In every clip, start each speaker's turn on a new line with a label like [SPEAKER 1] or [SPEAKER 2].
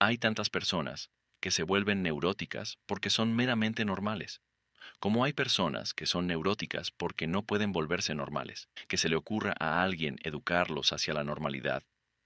[SPEAKER 1] Hay tantas personas que se vuelven neuróticas porque son meramente normales, como hay personas que son neuróticas porque no pueden volverse normales. Que se le ocurra a alguien educarlos hacia la normalidad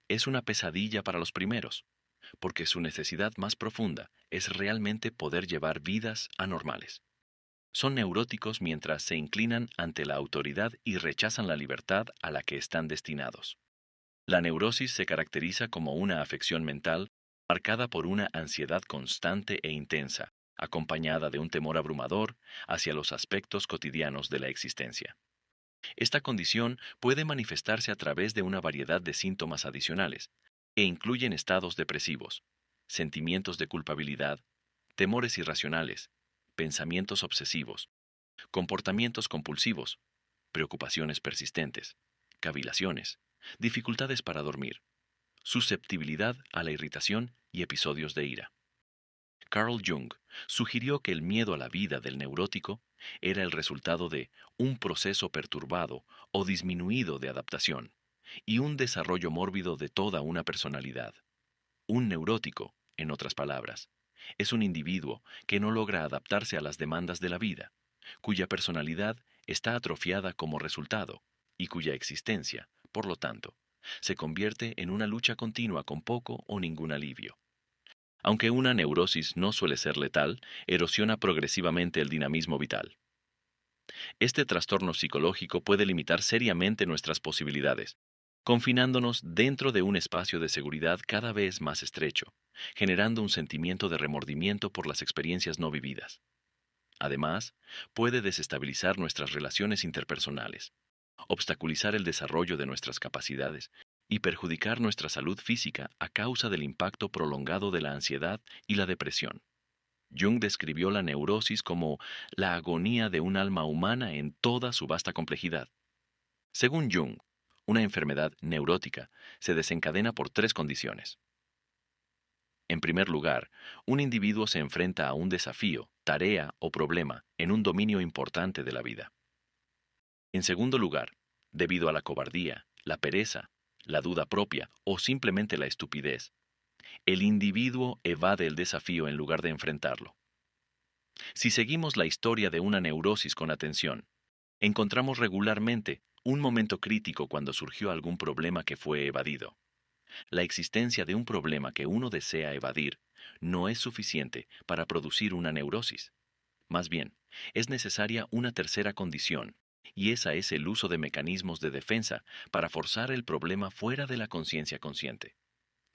[SPEAKER 1] es una pesadilla para los primeros, porque su necesidad más profunda es realmente poder llevar vidas anormales. Son neuróticos mientras se inclinan ante la autoridad y rechazan la libertad a la que están destinados. La neurosis se caracteriza como una afección mental marcada por una ansiedad constante e intensa, acompañada de un temor abrumador hacia los aspectos cotidianos de la existencia. Esta condición puede manifestarse a través de una variedad de síntomas adicionales, que incluyen estados depresivos, sentimientos de culpabilidad, temores irracionales, pensamientos obsesivos, comportamientos compulsivos, preocupaciones persistentes, cavilaciones, dificultades para dormir, susceptibilidad a la irritación y episodios de ira. Carl Jung sugirió que el miedo a la vida del neurótico era el resultado de un proceso perturbado o disminuido de adaptación y un desarrollo mórbido de toda una personalidad. Un neurótico, en otras palabras, es un individuo que no logra adaptarse a las demandas de la vida, cuya personalidad está atrofiada como resultado y cuya existencia, por lo tanto, se convierte en una lucha continua con poco o ningún alivio. Aunque una neurosis no suele ser letal, erosiona progresivamente el dinamismo vital. Este trastorno psicológico puede limitar seriamente nuestras posibilidades, confinándonos dentro de un espacio de seguridad cada vez más estrecho, generando un sentimiento de remordimiento por las experiencias no vividas. Además, puede desestabilizar nuestras relaciones interpersonales, obstaculizar el desarrollo de nuestras capacidades y perjudicar nuestra salud física a causa del impacto prolongado de la ansiedad y la depresión. Jung describió la neurosis como la agonía de un alma humana en toda su vasta complejidad. Según Jung, una enfermedad neurótica se desencadena por tres condiciones. En primer lugar, un individuo se enfrenta a un desafío, tarea o problema en un dominio importante de la vida. En segundo lugar, debido a la cobardía, la pereza, la duda propia o simplemente la estupidez, el individuo evade el desafío en lugar de enfrentarlo. Si seguimos la historia de una neurosis con atención, encontramos regularmente un momento crítico cuando surgió algún problema que fue evadido. La existencia de un problema que uno desea evadir no es suficiente para producir una neurosis. Más bien, es necesaria una tercera condición, y esa es el uso de mecanismos de defensa para forzar el problema fuera de la conciencia consciente.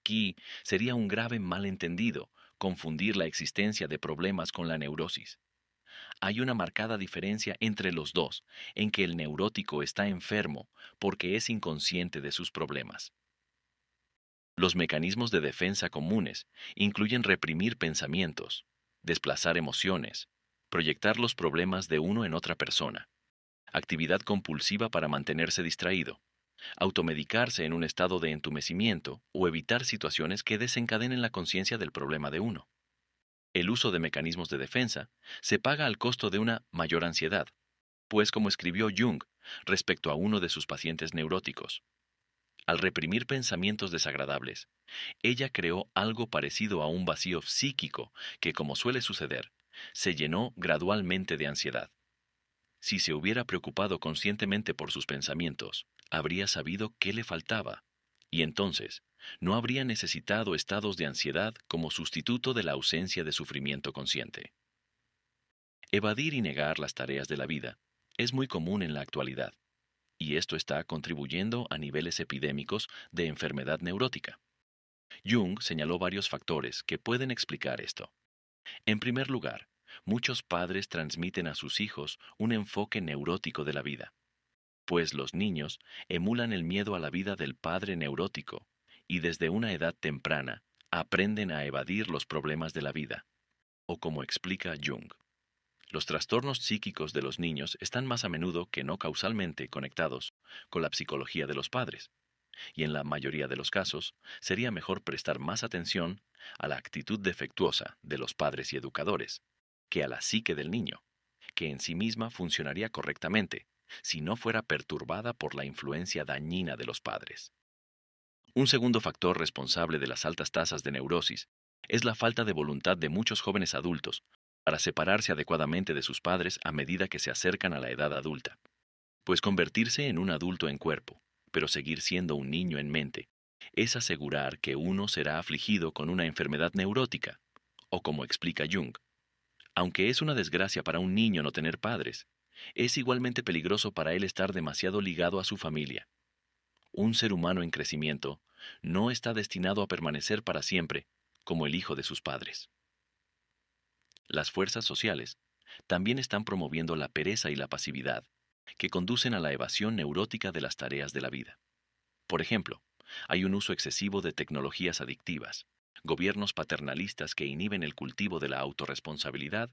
[SPEAKER 1] Aquí sería un grave malentendido confundir la existencia de problemas con la neurosis. Hay una marcada diferencia entre los dos, en que el neurótico está enfermo porque es inconsciente de sus problemas. Los mecanismos de defensa comunes incluyen reprimir pensamientos, desplazar emociones, proyectar los problemas de uno en otra persona, actividad compulsiva para mantenerse distraído, automedicarse en un estado de entumecimiento o evitar situaciones que desencadenen la conciencia del problema de uno. El uso de mecanismos de defensa se paga al costo de una mayor ansiedad, pues como escribió Jung respecto a uno de sus pacientes neuróticos, al reprimir pensamientos desagradables, ella creó algo parecido a un vacío psíquico que, como suele suceder, se llenó gradualmente de ansiedad. Si se hubiera preocupado conscientemente por sus pensamientos, habría sabido qué le faltaba, y entonces no habría necesitado estados de ansiedad como sustituto de la ausencia de sufrimiento consciente. Evadir y negar las tareas de la vida es muy común en la actualidad, y esto está contribuyendo a niveles epidémicos de enfermedad neurótica. Jung señaló varios factores que pueden explicar esto. En primer lugar, muchos padres transmiten a sus hijos un enfoque neurótico de la vida, pues los niños emulan el miedo a la vida del padre neurótico y desde una edad temprana aprenden a evadir los problemas de la vida, o como explica Jung. Los trastornos psíquicos de los niños están más a menudo que no causalmente conectados con la psicología de los padres, y en la mayoría de los casos sería mejor prestar más atención a la actitud defectuosa de los padres y educadores que a la psique del niño, que en sí misma funcionaría correctamente si no fuera perturbada por la influencia dañina de los padres. Un segundo factor responsable de las altas tasas de neurosis Es la falta de voluntad de muchos jóvenes adultos para separarse adecuadamente de sus padres a medida que se acercan a la edad adulta. Pues convertirse en un adulto en cuerpo, pero seguir siendo un niño en mente, es asegurar que uno será afligido con una enfermedad neurótica, o como explica Jung, aunque es una desgracia para un niño no tener padres, es igualmente peligroso para él estar demasiado ligado a su familia. Un ser humano en crecimiento no está destinado a permanecer para siempre como el hijo de sus padres. Las fuerzas sociales también están promoviendo la pereza y la pasividad, que conducen a la evasión neurótica de las tareas de la vida. Por ejemplo, hay un uso excesivo de tecnologías adictivas, gobiernos paternalistas que inhiben el cultivo de la autorresponsabilidad,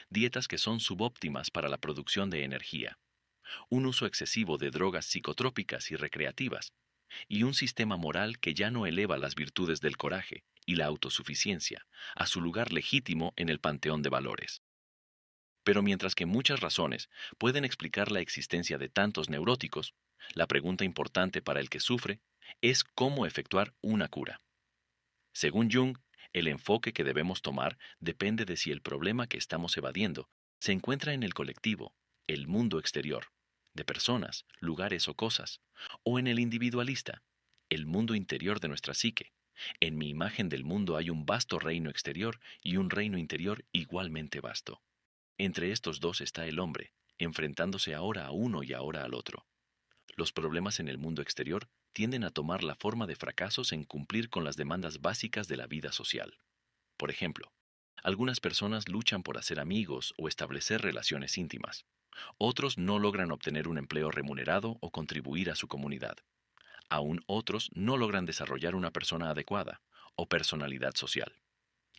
[SPEAKER 1] dietas que son subóptimas para la producción de energía, un uso excesivo de drogas psicotrópicas y recreativas, y un sistema moral que ya no eleva las virtudes del coraje y la autosuficiencia a su lugar legítimo en el panteón de valores. Pero mientras que muchas razones pueden explicar la existencia de tantos neuróticos, la pregunta importante para el que sufre es cómo efectuar una cura. Según Jung, el enfoque que debemos tomar depende de si el problema que estamos evadiendo se encuentra en el colectivo, el mundo exterior, de personas, lugares o cosas, o en el individualista, el mundo interior de nuestra psique. En mi imagen del mundo hay un vasto reino exterior y un reino interior igualmente vasto. Entre estos dos está el hombre, enfrentándose ahora a uno y ahora al otro. Los problemas en el mundo exterior tienden a tomar la forma de fracasos en cumplir con las demandas básicas de la vida social. Por ejemplo, algunas personas luchan por hacer amigos o establecer relaciones íntimas. Otros no logran obtener un empleo remunerado o contribuir a su comunidad. Aún otros no logran desarrollar una persona adecuada o personalidad social.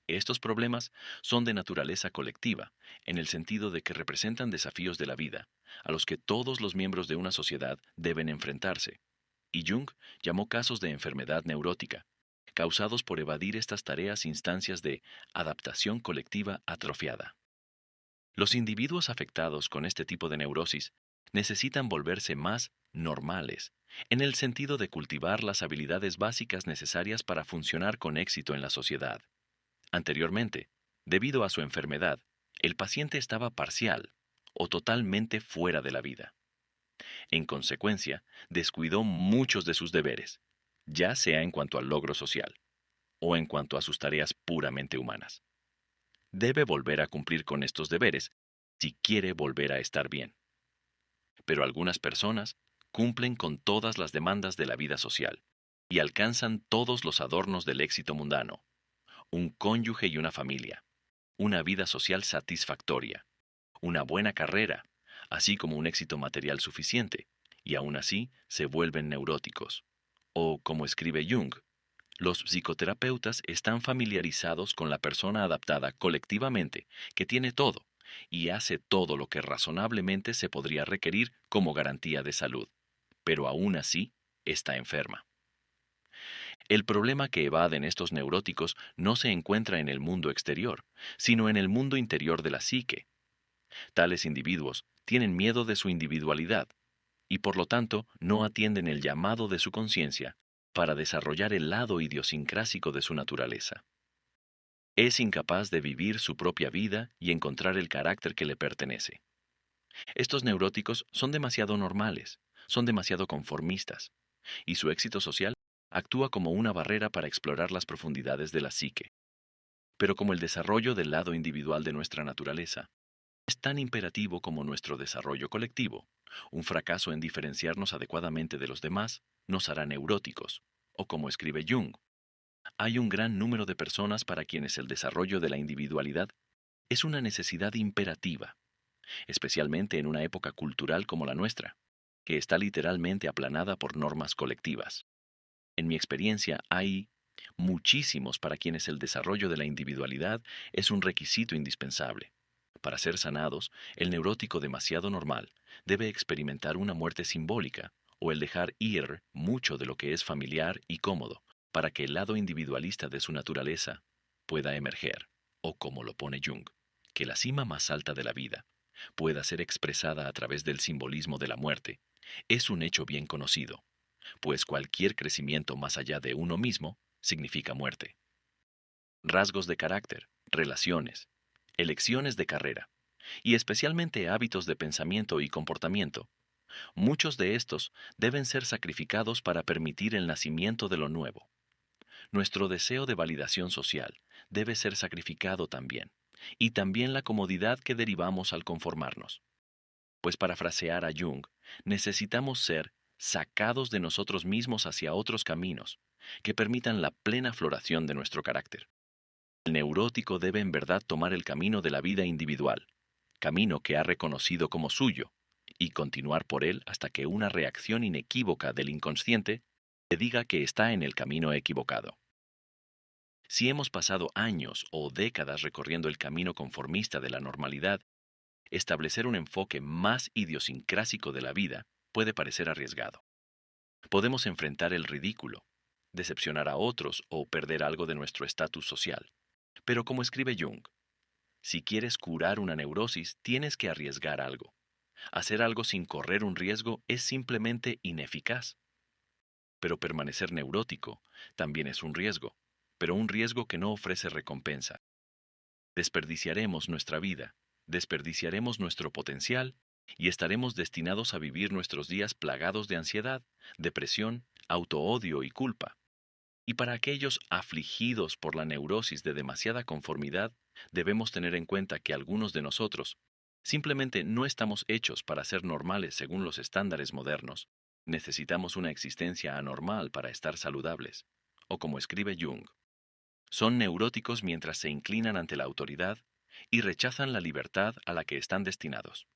[SPEAKER 1] Estos problemas son de naturaleza colectiva, en el sentido de que representan desafíos de la vida, a los que todos los miembros de una sociedad deben enfrentarse. Y Jung llamó casos de enfermedad neurótica, causados por evadir estas tareas instancias de adaptación colectiva atrofiada. Los individuos afectados con este tipo de neurosis necesitan volverse más normales, en el sentido de cultivar las habilidades básicas necesarias para funcionar con éxito en la sociedad. Anteriormente, debido a su enfermedad, el paciente estaba parcial o totalmente fuera de la vida. En consecuencia, descuidó muchos de sus deberes, ya sea en cuanto al logro social o en cuanto a sus tareas puramente humanas. Debe volver a cumplir con estos deberes si quiere volver a estar bien. Pero algunas personas cumplen con todas las demandas de la vida social y alcanzan todos los adornos del éxito mundano: un cónyuge y una familia, una vida social satisfactoria, una buena carrera, así como un éxito material suficiente, y aún así se vuelven neuróticos. O, como escribe Jung, los psicoterapeutas están familiarizados con la persona adaptada colectivamente, que tiene todo, y hace todo lo que razonablemente se podría requerir como garantía de salud, pero aún así está enferma. El problema que evaden estos neuróticos no se encuentra en el mundo exterior, sino en el mundo interior de la psique. Tales individuos tienen miedo de su individualidad y por lo tanto no atienden el llamado de su conciencia para desarrollar el lado idiosincrásico de su naturaleza. Es incapaz de vivir su propia vida y encontrar el carácter que le pertenece. Estos neuróticos son demasiado normales, son demasiado conformistas, y su éxito social actúa como una barrera para explorar las profundidades de la psique. Pero como el desarrollo del lado individual de nuestra naturaleza es tan imperativo como nuestro desarrollo colectivo, un fracaso en diferenciarnos adecuadamente de los demás nos hará neuróticos, o como escribe Jung, hay un gran número de personas para quienes el desarrollo de la individualidad es una necesidad imperativa, especialmente en una época cultural como la nuestra, que está literalmente aplanada por normas colectivas. En mi experiencia hay muchísimos para quienes el desarrollo de la individualidad es un requisito indispensable. Para ser sanados, el neurótico demasiado normal debe experimentar una muerte simbólica o el dejar ir mucho de lo que es familiar y cómodo para que el lado individualista de su naturaleza pueda emerger, o como lo pone Jung, que la cima más alta de la vida pueda ser expresada a través del simbolismo de la muerte, es un hecho bien conocido, pues cualquier crecimiento más allá de uno mismo significa muerte. rasgos de carácter, relaciones, elecciones de carrera, y especialmente hábitos de pensamiento y comportamiento. Muchos de estos deben ser sacrificados para permitir el nacimiento de lo nuevo. Nuestro deseo de validación social debe ser sacrificado también, y también la comodidad que derivamos al conformarnos. Pues parafrasear a Jung, necesitamos ser sacados de nosotros mismos hacia otros caminos que permitan la plena floración de nuestro carácter. El neurótico debe en verdad tomar el camino de la vida individual, camino que ha reconocido como suyo, y continuar por él hasta que una reacción inequívoca del inconsciente le diga que está en el camino equivocado. Si hemos pasado años o décadas recorriendo el camino conformista de la normalidad, establecer un enfoque más idiosincrásico de la vida puede parecer arriesgado. Podemos enfrentar el ridículo, decepcionar a otros o perder algo de nuestro estatus social. Pero como escribe Jung, si quieres curar una neurosis, tienes que arriesgar algo. Hacer algo sin correr un riesgo es simplemente ineficaz. Pero permanecer neurótico también es un riesgo, pero un riesgo que no ofrece recompensa. Desperdiciaremos nuestra vida, desperdiciaremos nuestro potencial y estaremos destinados a vivir nuestros días plagados de ansiedad, depresión, autoodio y culpa. Y para aquellos afligidos por la neurosis de demasiada conformidad, debemos tener en cuenta que algunos de nosotros simplemente no estamos hechos para ser normales según los estándares modernos. Necesitamos una existencia anormal para estar saludables. O como escribe Jung, son neuróticos mientras se inclinan ante la autoridad y rechazan la libertad a la que están destinados.